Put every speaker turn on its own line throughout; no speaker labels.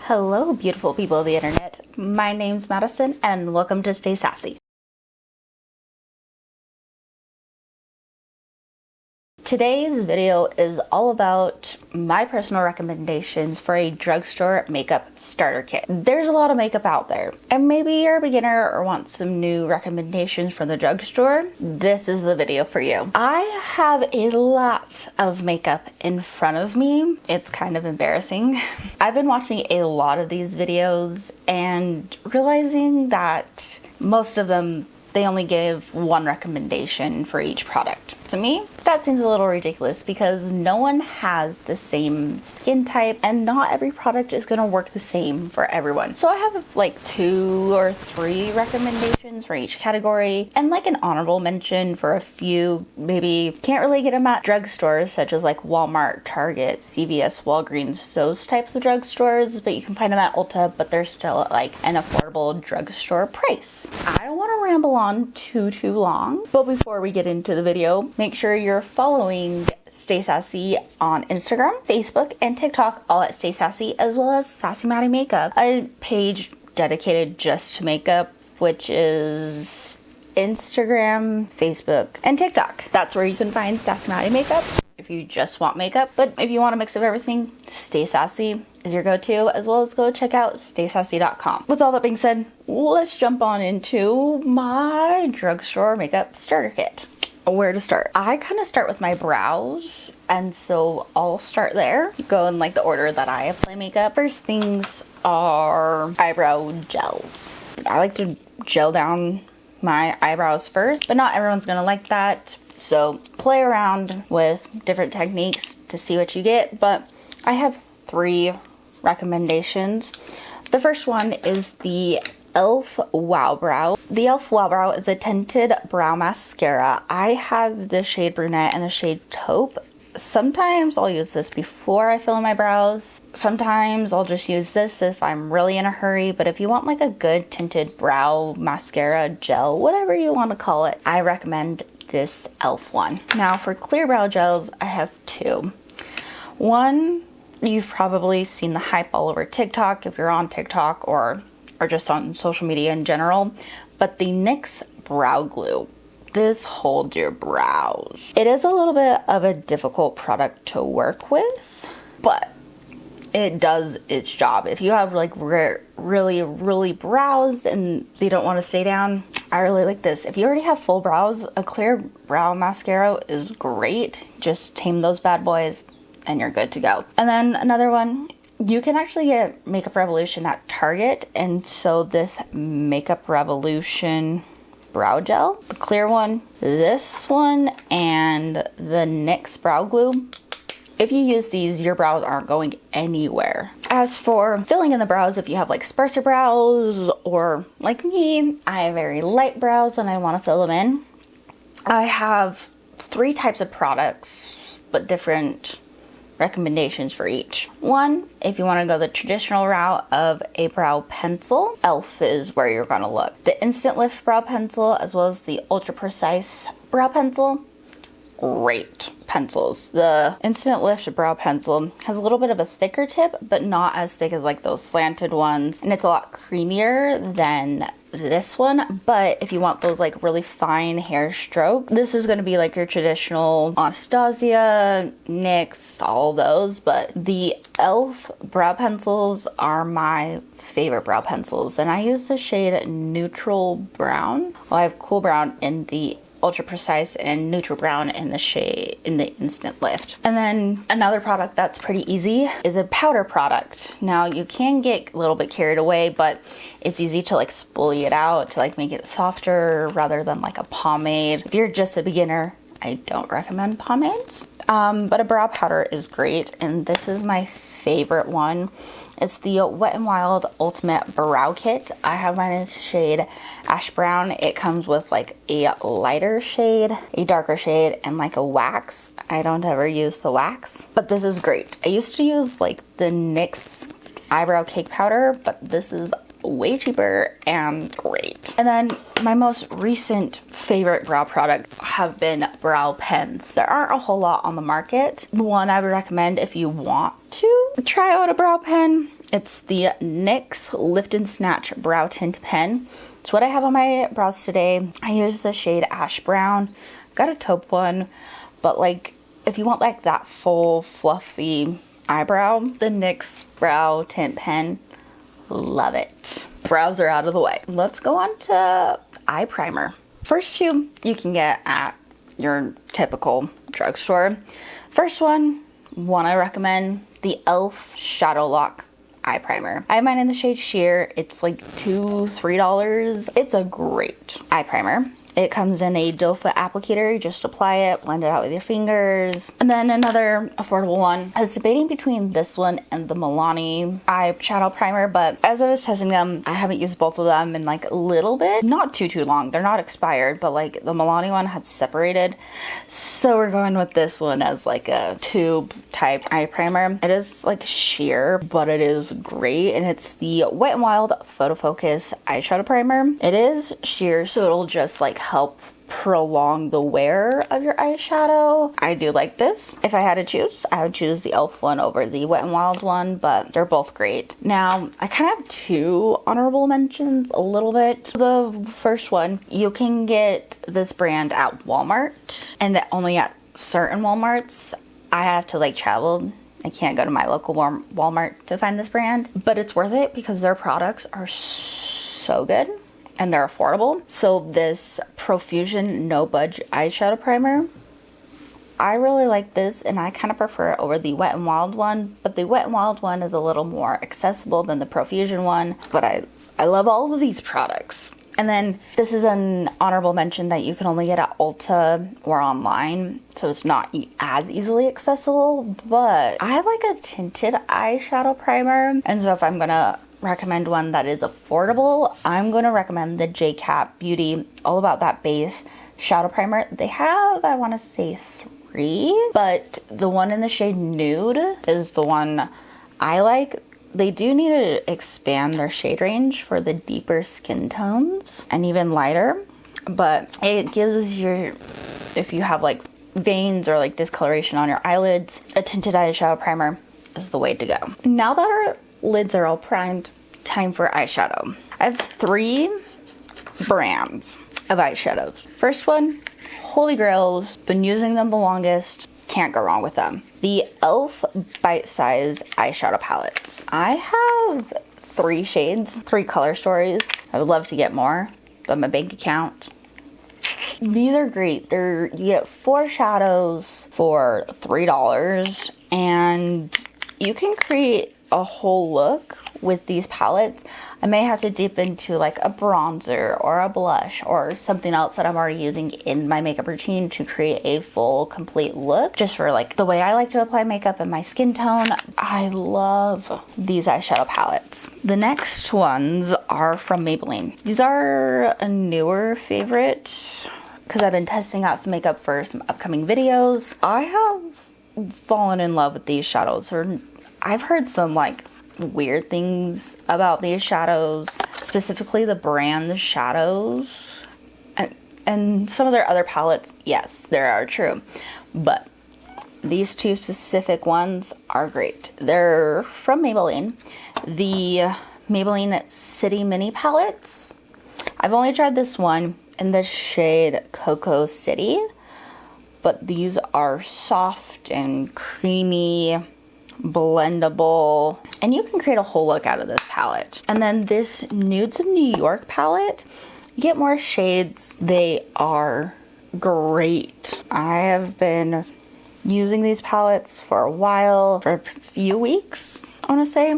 Hello, beautiful people of the internet. My name's Madison, and welcome to Stay Sassy. Today's video is all about my personal recommendations for a drugstore makeup starter kit. There's a lot of makeup out there, and maybe you're a beginner or want some new recommendations from the drugstore. This is the video for you. I have a lot of makeup in front of me. It's kind of embarrassing. I've been watching a lot of these videos and realizing that most of them, they only give one recommendation for each product. To me, that seems a little ridiculous because no one has the same skin type and not every product is gonna work the same for everyone. So I have like 2 or 3 recommendations for each category and like an honorable mention for a few. Maybe can't really get them at drugstores such as like Walmart, Target, CVS, Walgreens, those types of drugstores, but you can find them at Ulta, but they're still at like an affordable drugstore price. I don't want to ramble on too long, but before we get into the video, make sure you're following Stay Sassy on Instagram, Facebook, and TikTok, all at Stay Sassy, as well as Sassy Maddie Makeup, a page dedicated just to makeup, which is Instagram, Facebook, and TikTok. That's where you can find Sassy Maddie Makeup if you just want makeup. But if you want a mix of everything, Stay Sassy is your go-to, as well as go check out StaySassie.com. With all that being said, let's jump on into my drugstore makeup starter kit. Where to start? I kind of start with my brows, and so I'll start there. Go in like the order that I apply makeup. First things are eyebrow gels. I like to gel down my eyebrows first, but not everyone's gonna like that. So play around with different techniques to see what you get, but I have 3 recommendations. The first one is the e.l.f. Wow Brow. The e.l.f. Wow Brow is a tinted brow mascara. I have the shade Brunette and the shade Taupe. Sometimes I'll use this before I fill in my brows. Sometimes I'll just use this if I'm really in a hurry, but if you want like a good tinted brow mascara gel, whatever you want to call it, I recommend this e.l.f. one. Now for clear brow gels, I have 2. One, you've probably seen the hype all over TikTok if you're on TikTok or just on social media in general, but the NYX Brow Glue. This holds your brows. It is a little bit of a difficult product to work with, but it does its job. If you have like really brows and they don't want to stay down, I really like this. If you already have full brows, a clear brow mascara is great. Just tame those bad boys and you're good to go. And then another one, you can actually get Makeup Revolution at Target, and so this Makeup Revolution brow gel, the clear one, this one, and the NYX Brow Glue. If you use these, your brows aren't going anywhere. As for filling in the brows, if you have like sparser brows or like me, I have very light brows and I want to fill them in, I have 3 types of products, but different recommendations for each. One, if you want to go the traditional route of a brow pencil, e.l.f. is where you're going to look. The Instant Lift Brow Pencil as well as the Ultra Precise Brow Pencil, great pencils. The Instant Lift Brow Pencil has a little bit of a thicker tip, but not as thick as like those slanted ones, and it's a lot creamier than this one. But if you want those like really fine hair stroke, this is going to be like your traditional Anastasia, NYX, all those. But the e.l.f. brow pencils are my favorite brow pencils, and I use the shade Neutral Brown. Well, I have Cool Brown in the Ultra Precise and Neutral Brown in the shade in the Instant Lift. And then another product that's pretty easy is a powder product. Now you can get a little bit carried away, but it's easy to like spoolie it out to like make it softer rather than like a pomade. If you're just a beginner, I don't recommend pomades, but a brow powder is great, and this is my favorite one. It's the Wet n Wild Ultimate Brow Kit. I have mine in the shade Ash Brown. It comes with like a lighter shade, a darker shade, and like a wax. I don't ever use the wax, but this is great. I used to use like the NYX eyebrow cake powder, but this is way cheaper and great. And then my most recent favorite brow product have been brow pens. There aren't a whole lot on the market. One I would recommend if you want to try out a brow pen It's the NYX Lift and Snatch Brow Tint Pen. It's what I have on my brows today. I use the shade Ash Brown. Got a taupe one, but like if you want like that full fluffy eyebrow, the NYX Brow Tint Pen, love it. Brows are out of the way. Let's go on to eye primer. First two you can get at your typical drugstore. First one I recommend, the e.l.f. Shadow Lock eye primer. I have mine in the shade Sheer. It's like $2-3. It's a great eye primer. It comes in a doe foot applicator. You just apply it, blend it out with your fingers. And then another affordable one. I was debating between this one and the Milani eyeshadow primer, but as I was testing them, I haven't used both of them in like a little bit. Not too long. They're not expired, but like the Milani one had separated. So we're going with this one as like a tube type eye primer. It is like sheer, but it is great. And it's the Wet n Wild PhotoFocus eyeshadow primer. It is sheer, so it'll just like help prolong the wear of your eyeshadow. I do like this. If I had to choose, I would choose the e.l.f. one over the Wet n Wild one, but they're both great. Now, I kind of have two honorable mentions a little bit. The first one, you can get this brand at Walmart, and only at certain Walmarts. I have to like travel. I can't go to my local Walmart to find this brand, but it's worth it because their products are so good. And they're affordable. So this Profusion No Budge eyeshadow primer, I really like this, and I kind of prefer it over the Wet n Wild one, but the Wet n Wild one is a little more accessible than the Profusion one, but I love all of these products. And then this is an honorable mention that you can only get at Ulta or online, so it's not as easily accessible, but I like a tinted eyeshadow primer, and so if I'm gonna recommend one that is affordable, I'm going to recommend the J.Cat Beauty All About That Base Shadow Primer. They have, I want to say 3, but the one in the shade Nude is the one I like. They do need to expand their shade range for the deeper skin tones and even lighter, but it gives your, if you have like veins or like discoloration on your eyelids, a tinted eyeshadow primer is the way to go. Now that our lids are all primed, time for eyeshadow. I have 3 brands of eyeshadows. First one, holy grails, been using them the longest, can't go wrong with them. The e.l.f. bite-sized eyeshadow palettes. I have 3 shades, 3 color stories. I would love to get more, but my bank account. These are great. You get 4 shadows for $3, and you can create a whole look with these palettes. I may have to dip into like a bronzer or a blush or something else that I'm already using in my makeup routine to create a full complete look, just for like the way I like to apply makeup and my skin tone. I love these eyeshadow palettes. The next ones are from Maybelline. These are a newer favorite because I've been testing out some makeup for some upcoming videos. I have fallen in love with these shadows, or I've heard some like weird things about these shadows, specifically the brand shadows, and some of their other palettes. Yes, they are true, but these 2 specific ones are great. They're from Maybelline, the Maybelline City Mini palettes. I've only tried this one in the shade Cocoa City, but these are soft and creamy, blendable, and you can create a whole look out of this palette. And then this Nudes of New York palette, you get more shades. They are great. I have been using these palettes for a while, for a few weeks, I want to say.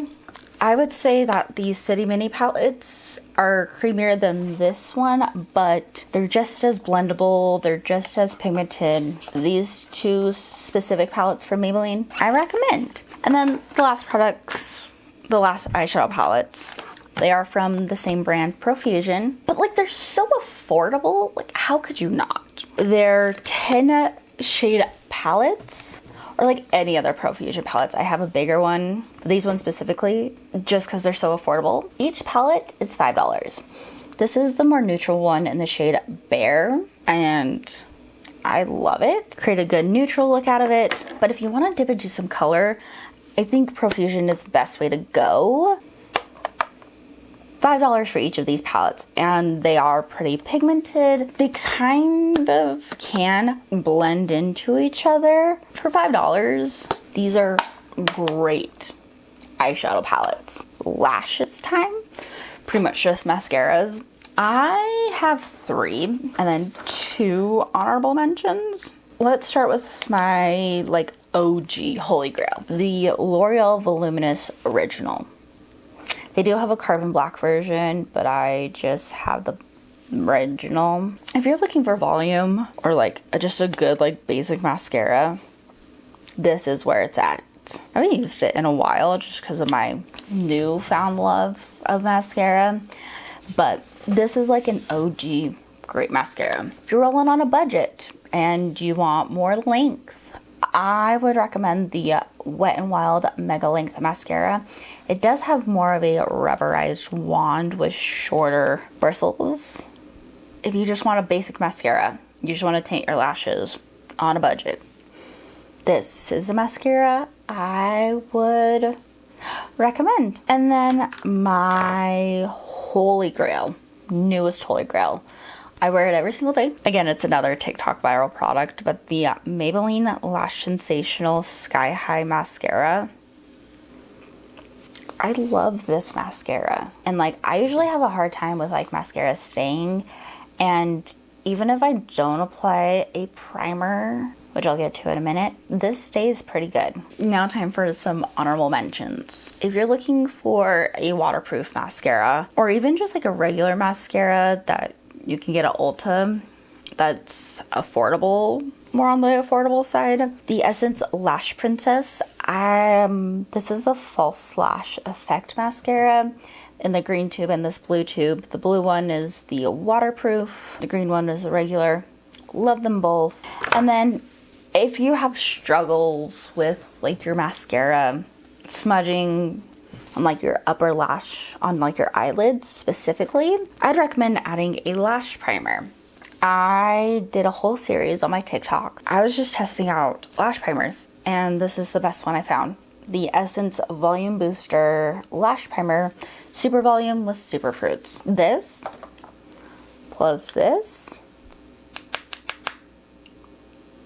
I would say that these City Mini palettes are creamier than this one, but they're just as blendable, they're just as pigmented. These 2 specific palettes from Maybelline, I recommend. And then the last products, the last eyeshadow palettes, they are from the same brand, Profusion, but like they're so affordable, like how could you not? They're 10 shade palettes, or like any other Profusion palettes. I have a bigger one, but these ones specifically, just because they're so affordable. Each palette is $5. This is the more neutral one in the shade Bare, and I love it. Create a good neutral look out of it, but if you want to dip into some color, I think Profusion is the best way to go. $5 for each of these palettes, and they are pretty pigmented. They kind of can blend into each other. For $5, these are great eyeshadow palettes. Lashes time, pretty much just mascaras. I have 3 and then 2 honorable mentions. Let's start with my like OG holy grail, the L'Oreal Voluminous Original. They do have a carbon black version, but I just have the original. If you're looking for volume or like just a good like basic mascara, this is where it's at. I haven't used it in a while just because of my newfound love of mascara, but this is like an OG great mascara. If you're rolling on a budget and you want more length, I would recommend the Wet n Wild Mega Length Mascara. It does have more of a rubberized wand with shorter bristles. If you just want a basic mascara, you just want to tint your lashes on a budget, this is a mascara I would recommend. And then my holy grail, newest holy grail. I wear it every single day. Again, it's another TikTok viral product, but the Maybelline Lash Sensational Sky High Mascara. I love this mascara. And like, I usually have a hard time with like mascara staying. And even if I don't apply a primer, which I'll get to in a minute, this stays pretty good. Now time for some honorable mentions. If you're looking for a waterproof mascara, or even just like a regular mascara that you can get at Ulta that's affordable, more on the affordable side, the Essence Lash Princess. This is the False Lash Effect mascara in the green tube and this blue tube. The blue one is the waterproof, the green one is the regular. Love them both. And then if you have struggles with like your mascara smudging on like your upper lash, on like your eyelids specifically, I'd recommend adding a lash primer. I did a whole series on my TikTok. I was just testing out lash primers, and this is the best one I found. The Essence Volume Booster Lash Primer, Super Volume with Super Fruits. This plus this.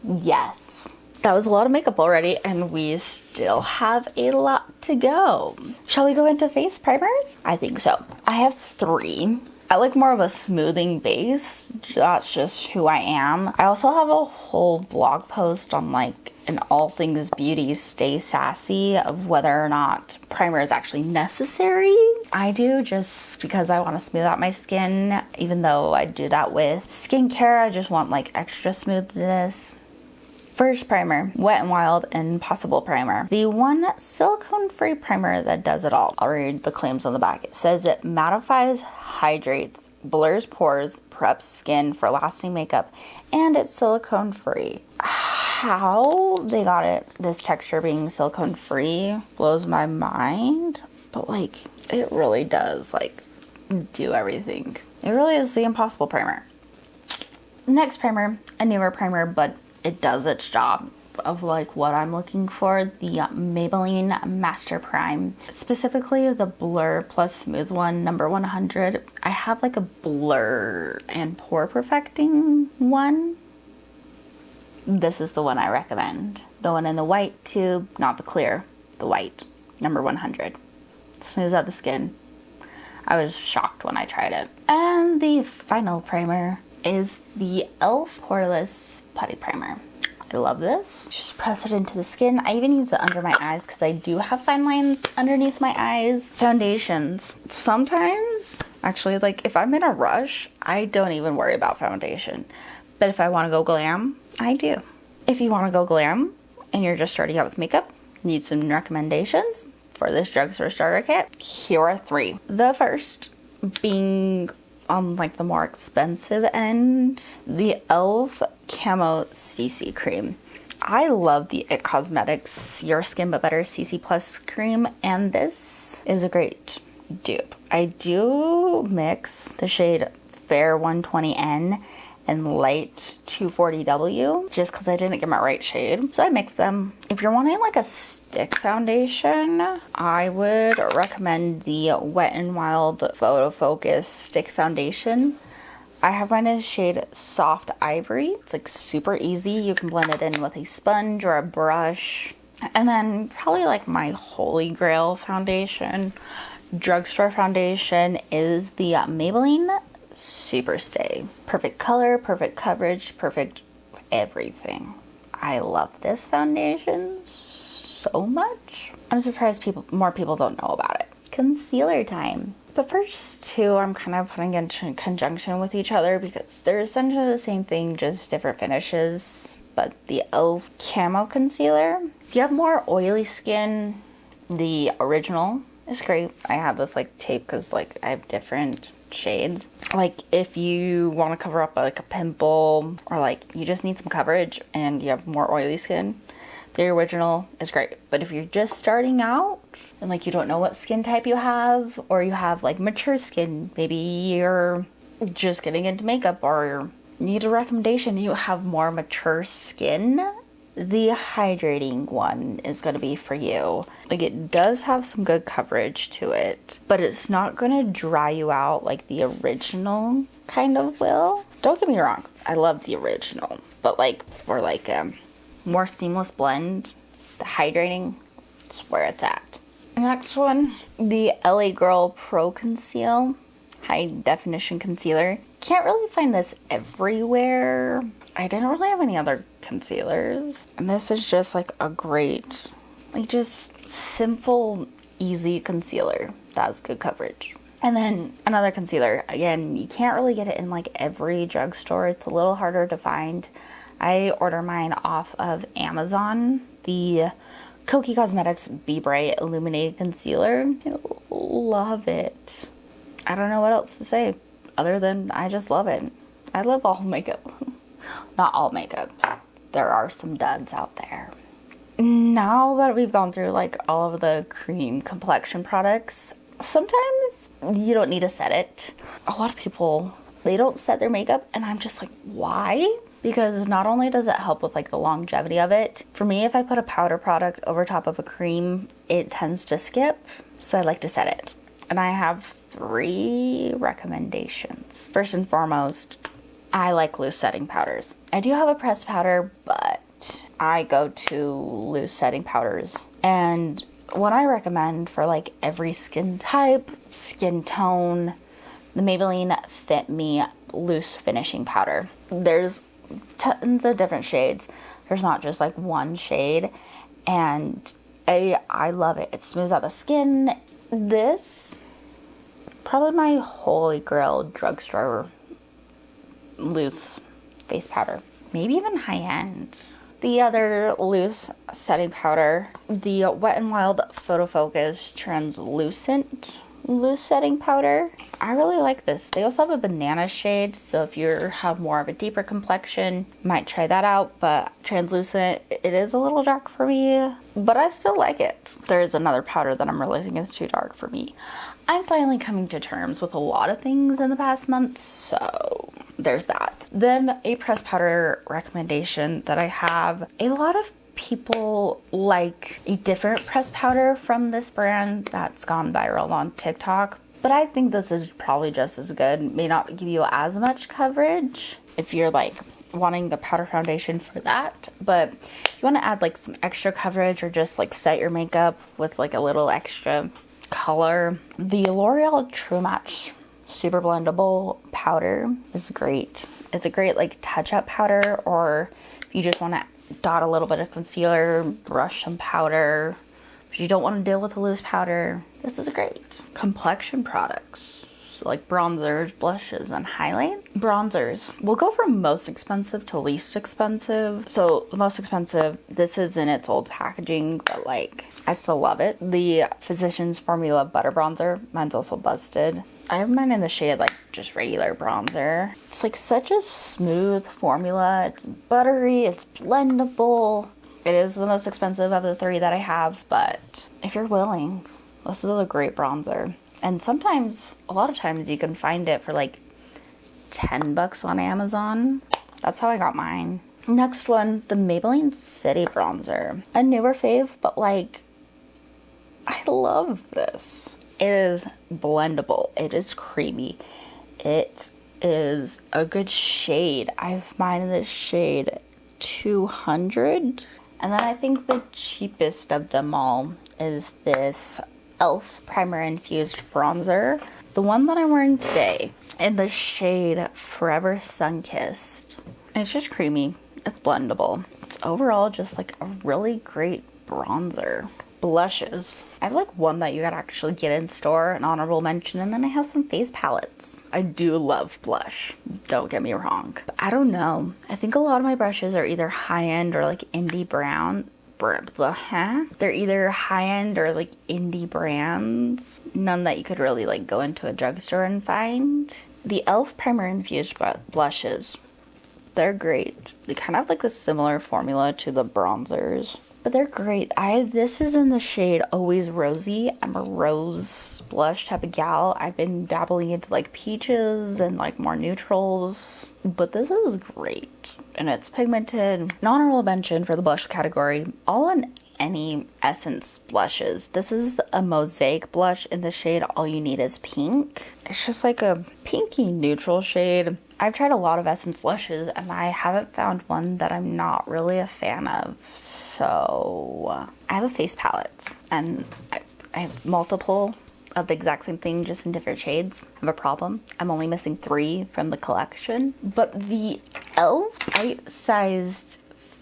Yes. That was a lot of makeup already, and we still have a lot to go. Shall we go into face primers? I think so. I have 3. I like more of a smoothing base. That's just who I am. I also have a whole blog post on like an all things beauty Stay Sassy of whether or not primer is actually necessary. I do just because I want to smooth out my skin, even though I do that with skincare. I just want like extra smoothness. First primer, Wet n Wild Impossible Primer. The one silicone-free primer that does it all. I'll read the claims on the back. It says it mattifies, hydrates, blurs pores, preps skin for lasting makeup, and it's silicone-free. How they got it, this texture being silicone-free, blows my mind. But like, it really does like do everything. It really is the Impossible Primer. Next primer, a newer primer, but it does its job of like what I'm looking for. The Maybelline Master Prime, specifically the Blur Plus Smooth one, number 100. I have like a blur and pore perfecting one. This is the one I recommend. The one in the white tube, not the clear, the white, number 100. Smooths out the skin. I was shocked when I tried it. And the final primer is the e.l.f. Poreless Putty Primer. I love this. Just press it into the skin. I even use it under my eyes because I do have fine lines underneath my eyes. Foundations. Sometimes, actually, like if I'm in a rush, I don't even worry about foundation. But if I want to go glam, I do. If you want to go glam and you're just starting out with makeup, need some recommendations for this drugstore starter kit, here are 3. The first being on like the more expensive end, the e.l.f. Camo CC Cream. I love the IT Cosmetics Your Skin But Better CC Plus Cream, and this is a great dupe. I do mix the shade Fair 120N and light 240W, just because I didn't get my right shade. So I mixed them. If you're wanting like a stick foundation, I would recommend the Wet n Wild PhotoFocus stick foundation. I have mine in the shade Soft Ivory. It's like super easy. You can blend it in with a sponge or a brush. And then probably like my holy grail foundation, drugstore foundation, is the Maybelline Super Stay. Perfect color, perfect coverage, perfect everything. I love this foundation so much. I'm surprised more people don't know about it. Concealer time. The first two I'm kind of putting into conjunction with each other because they're essentially the same thing, just different finishes. But the e.l.f. Camo Concealer, if you have more oily skin, the original is great. I have this like tape because like I have different shades. Like if you want to cover up like a pimple, or like you just need some coverage and you have more oily skin, the original is great. But if you're just starting out and like you don't know what skin type you have, or you have like mature skin, maybe you're just getting into makeup or need a recommendation, you have more mature skin, the hydrating one is going to be for you. Like it does have some good coverage to it, but it's not going to dry you out like the original kind of will. Don't get me wrong, I love the original, but like for like more seamless blend, the hydrating is where it's at. Next one, the LA Girl Pro Conceal High Definition Concealer. Can't really find this everywhere. I didn't really have any other concealers, and this is just like a great, like just simple, easy concealer that has good coverage. And then another concealer, again, you can't really get it in like every drugstore. It's a little harder to find. I order mine off of Amazon, the Kokie Cosmetics Be Bright Illuminated Concealer. I love it. I don't know what else to say other than I just love it. I love all makeup. Not all makeup. There are some duds out there. Now that we've gone through like all of the cream complexion products, sometimes you don't need to set it. A lot of people, they don't set their makeup, and I'm just like, why? Because not only does it help with like the longevity of it, for me, if I put a powder product over top of a cream, it tends to skip, so I like to set it. And I have 3 recommendations. First and foremost, I like loose setting powders. I do have a pressed powder, but I go to loose setting powders. And what I recommend for like every skin type, skin tone, the Maybelline Fit Me Loose Finishing Powder. There's tons of different shades. There's not just like one shade, and I love it. It smooths out the skin. This, probably my holy grail drugstore loose face powder, maybe even high end. The other loose setting powder, the Wet n Wild PhotoFocus Translucent Loose Setting Powder. I really like this. They also have a banana shade, so if you have more of a deeper complexion, might try that out. But translucent, it is a little dark for me, but I still like it. There's another powder that I'm realizing is too dark for me. I'm finally coming to terms with a lot of things in the past month, so there's that. Then a pressed powder recommendation that I have. A lot of people like a different pressed powder from this brand that's gone viral on TikTok, but I think this is probably just as good. May not give you as much coverage if you're like wanting the powder foundation for that, but if you want to add like some extra coverage or just like set your makeup with like a little extra color, the L'Oreal True Match Super Blendable powder is great. It's a great like touch-up powder, or if you just want to dot a little bit of concealer, brush some powder, if you don't want to deal with a loose powder, this is great. Complexion products, so like bronzers, blushes, and highlight. Bronzers, we'll go from most expensive to least expensive. So the most expensive, this is in its old packaging, but like I still love it. The Physicians Formula Butter Bronzer, mine's also busted. I have mine in the shade like just regular bronzer. It's like such a smooth formula. It's buttery, it's blendable. It is the most expensive of the 3 that I have, but if you're willing, this is a great bronzer. And sometimes, a lot of times, you can find it for like 10 bucks on Amazon. That's how I got mine. Next one, the Maybelline City Bronzer. A newer fave, but like, I love this. It is blendable. It is creamy. It is a good shade. I have mine in the shade 200. And then I think the cheapest of them all is this e.l.f. Primer-Infused Bronzer. The one that I'm wearing today in the shade Forever Sunkissed. It's just creamy. It's blendable. It's overall just like a really great bronzer. Blushes. I have like one that you gotta actually get in store, an honorable mention, and then I have some face palettes. I do love blush, don't get me wrong. But I don't know. I think a lot of my brushes are either high-end or like indie brown. They're either high-end or like indie brands. None that you could really like go into a drugstore and find. The e.l.f. Primer-Infused blushes. They're great. They kind of have like a similar formula to the bronzers, but they're great. This is in the shade Always Rosy. I'm a rose blush type of gal. I've been dabbling into like peaches and like more neutrals, but this is great. And it's pigmented. An honorable mention for the blush category. All in any Essence blushes. This is a Mosaic blush in the shade All You Need Is Pink. It's just like a pinky neutral shade. I've tried a lot of Essence blushes and I haven't found one that I'm not really a fan of. So I have a face palette and I have multiple of the exact same thing, just in different shades. I have a problem. I'm only missing 3 from the collection. But the e.l.f. bite-sized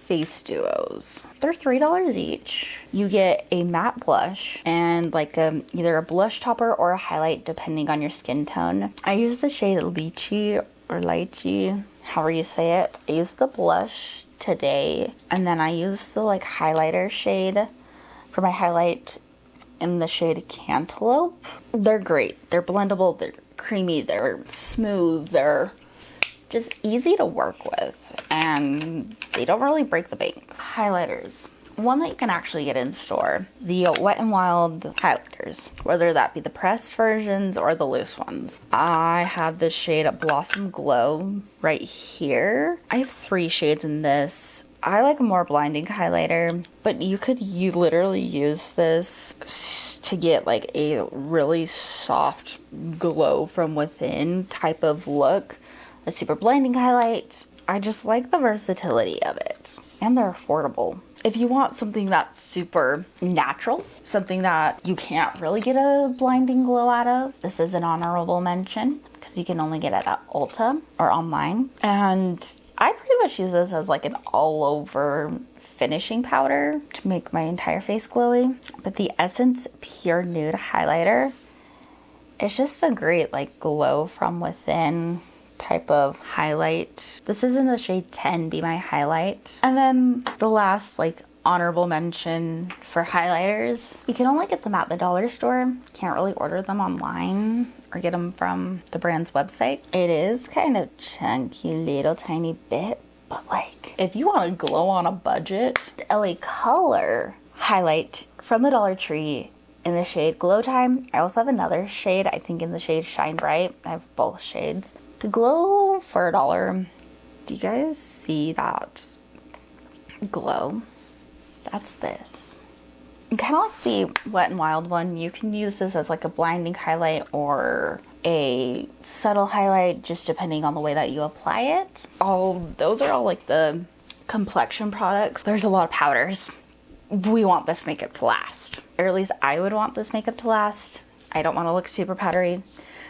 face duos, they're $3 each. You get a matte blush and like either a blush topper or a highlight depending on your skin tone. I use the shade Lychee or Lychee, however you say it. I use the blush today and then I use the like highlighter shade for my highlight in the shade Cantaloupe. They're great. They're blendable, they're creamy, they're smooth, they're just easy to work with, and they don't really break the bank. Highlighters. One that you can actually get in store, the Wet n Wild highlighters, whether that be the pressed versions or the loose ones. I have this shade Blossom Glow right here. I have 3 shades in this. I like a more blinding highlighter, but you could literally use this to get like a really soft glow from within type of look. A super blinding highlight. I just like the versatility of it, and they're affordable. If you want something that's super natural, something that you can't really get a blinding glow out of, this is an honorable mention because you can only get it at Ulta or online. And I pretty much use this as like an all-over finishing powder to make my entire face glowy. But the Essence Pure Nude Highlighter, it's just a great like glow from within type of highlight. This is in the shade 10, Be My Highlight. And then the last like honorable mention for highlighters, you can only get them at the dollar store. Can't really order them online or get them from the brand's website. It is kind of chunky, little tiny bit, but like if you want to glow on a budget, the LA Color highlight from the Dollar Tree in the shade Glow Time. I also have another shade, I think in the shade Shine Bright. I have both shades. To glow for $1. Do you guys see that glow? That's this. Kind of like the Wet n Wild one, you can use this as like a blinding highlight or a subtle highlight, just depending on the way that you apply it. Those are all like the complexion products. There's a lot of powders. We want this makeup to last, or at least I would want this makeup to last. I don't want to look super powdery.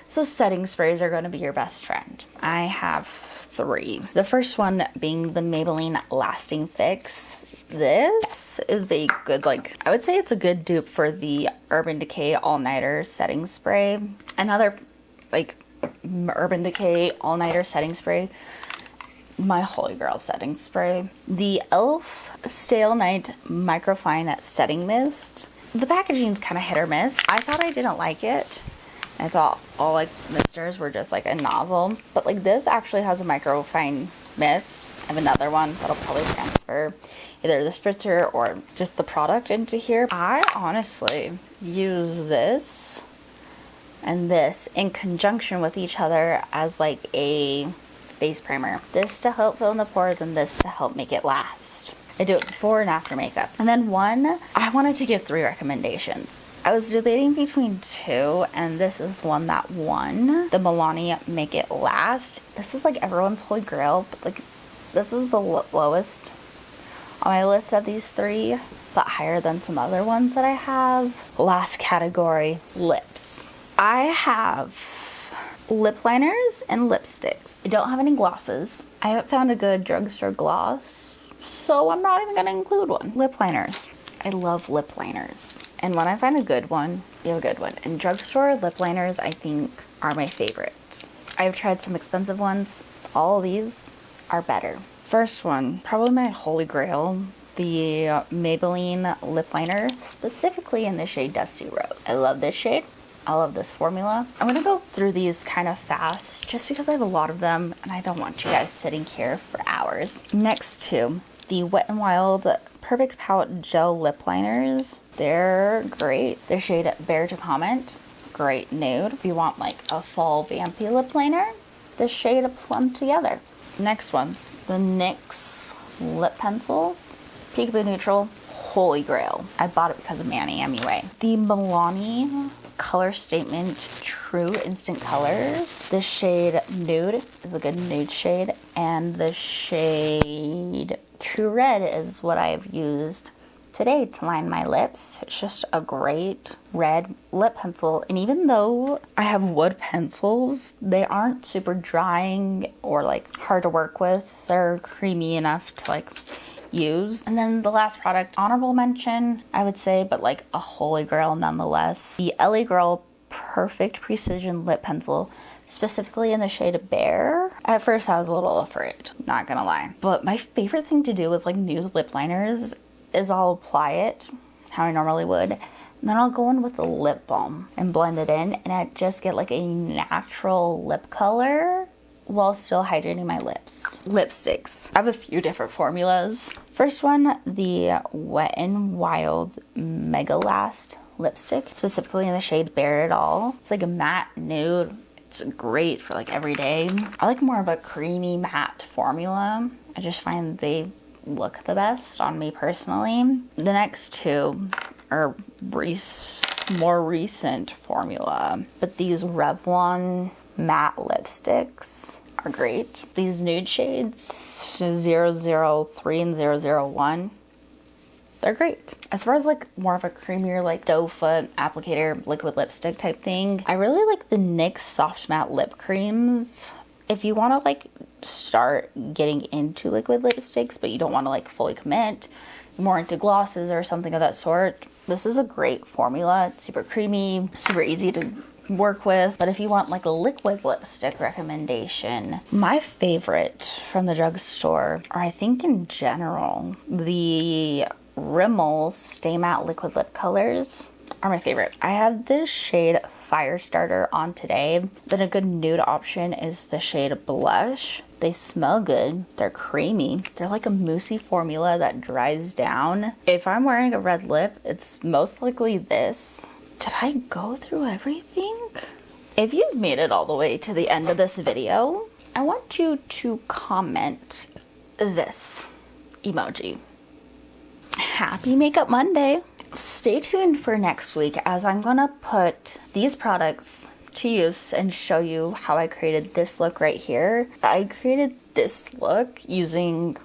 So setting sprays are going to be your best friend. I have 3. The first one being the Maybelline Lasting Fix. This is a good, like, I would say it's a good dupe for the Urban Decay All Nighter Setting Spray. Another, like, Urban Decay All Nighter Setting Spray. My holy grail setting spray. The e.l.f. Stay All Night Microfine Setting Mist. The packaging's kind of hit or miss. I thought I didn't like it. I thought all like misters were just like a nozzle, but like this actually has a microfine mist. I have another one that'll probably transfer either the spritzer or just the product into here. I honestly use this and this in conjunction with each other as like a face primer. This to help fill in the pores and this to help make it last. I do it before and after makeup. And then I wanted to give 3 recommendations. I was debating between 2, and this is one that won. The Milani Make It Last. This is like everyone's holy grail, but like this is the lowest on my list of these 3, but higher than some other ones that I have. Last category, lips. I have lip liners and lipsticks. I don't have any glosses. I haven't found a good drugstore gloss, so I'm not even gonna include one. Lip liners. I love lip liners. And when I find a good one, you have a good one. And drugstore lip liners, I think, are my favorite. I've tried some expensive ones. All of these are better. First one, probably my holy grail, the Maybelline lip liner, specifically in the shade Dusty Road. I love this shade. I love this formula. I'm gonna go through these kind of fast just because I have a lot of them and I don't want you guys sitting here for hours. Next to the Wet n Wild Perfect Pout Gel Lip Liners. They're great. The shade Bear to Comment. Great nude. If you want like a fall vampy lip liner, this shade of Plum Together. Next one's the NYX lip pencils. It's Peekaboo Neutral. Holy grail. I bought it because of Manny anyway. The Milani Color Statement True Instant Colors. This shade Nude is a good nude shade, and the shade True Red is what I've used today to line my lips. It's just a great red lip pencil, and even though I have wood pencils, they aren't super drying or like hard to work with. They're creamy enough to like use. And then the last product, honorable mention, I would say, but like a holy grail nonetheless, the LA Girl Perfect Precision Lip Pencil, specifically in the shade Bear. At first I was a little afraid, not gonna lie. But my favorite thing to do with like nude lip liners is I'll apply it how I normally would, and then I'll go in with a lip balm and blend it in, and I just get like a natural lip color while still hydrating my lips. Lipsticks. I have a few different formulas. First one, the Wet n Wild Mega Last lipstick, specifically in the shade Bare It All. It's like a matte nude. It's great for like every day. I like more of a creamy matte formula. I just find they look the best on me personally. The next 2 are more recent formula, but these Revlon matte lipsticks are great. These nude shades 003 and 001, they're great. As far as like more of a creamier like doe foot applicator liquid lipstick type thing, I really like the NYX soft matte lip creams. If you want to like start getting into liquid lipsticks but you don't want to like fully commit, more into glosses or something of that sort, this is a great formula. It's super creamy, super easy to work with. But if you want like a liquid lipstick recommendation, my favorite from the drugstore, or I think in general, the Rimmel Stay Matte Liquid Lip Colors are my favorite. I have this shade Firestarter on today. Then a good nude option is the shade Blush. They smell good. They're creamy. They're like a moussey formula that dries down. If I'm wearing a red lip, it's most likely this. Did I go through everything? If you've made it all the way to the end of this video, I want you to comment this emoji. Happy Makeup Monday. Stay tuned for next week as I'm gonna put these products to use and show you how I created this look right here. I created this look using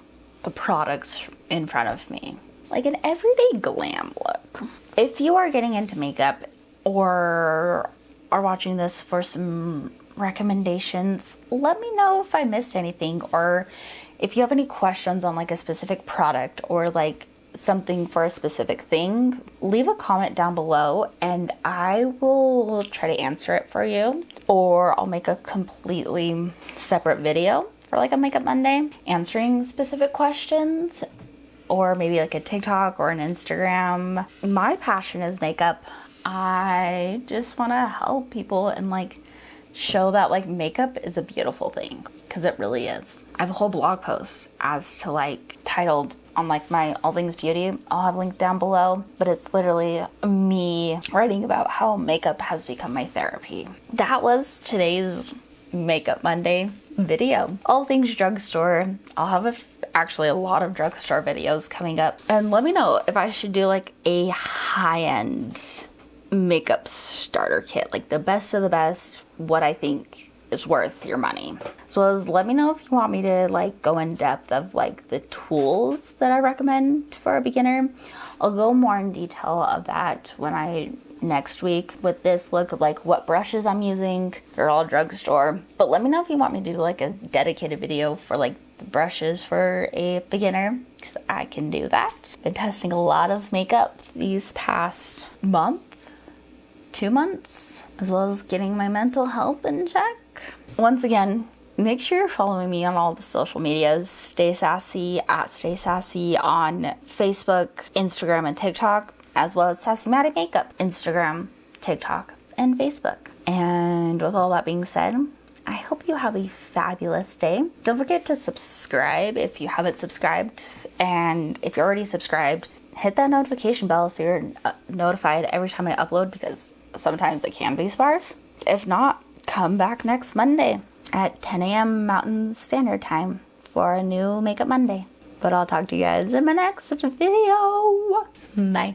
the products in front of me. Like an everyday glam look. If you are getting into makeup or are watching this for some recommendations, let me know if I missed anything, or if you have any questions on like a specific product or like something for a specific thing, leave a comment down below and I will try to answer it for you, or I'll make a completely separate video for like a Makeup Monday answering specific questions, or maybe like a TikTok or an Instagram. My passion is makeup. I just want to help people and like show that like makeup is a beautiful thing, because it really is. I have a whole blog post as to like titled on like my All Things Beauty. I'll have linked down below, but it's literally me writing about how makeup has become my therapy. That was today's Makeup Monday video. All things drugstore. I'll have actually a lot of drugstore videos coming up, and let me know if I should do like a high-end makeup starter kit, like the best of the best, what I think is worth your money. As well as let me know if you want me to like go in depth of like the tools that I recommend for a beginner. I'll go more in detail of that when I next week with this look of like what brushes I'm using. They're all drugstore, but let me know if you want me to do like a dedicated video for like the brushes for a beginner, because I can do that. Been testing a lot of makeup these past month, 2 months, as well as getting my mental health in check. Once again, make sure you're following me on all the social medias. StaySassie at StaySassie on Facebook, Instagram, and TikTok, as well as Sassy Maddie Makeup, Instagram, TikTok, and Facebook. And with all that being said, I hope you have a fabulous day. Don't forget to subscribe if you haven't subscribed. And if you're already subscribed, hit that notification bell so you're notified every time I upload, because sometimes it can be sparse. If not, come back next Monday at 10 a.m. Mountain Standard Time for a new Makeup Monday. But I'll talk to you guys in my next video. Bye.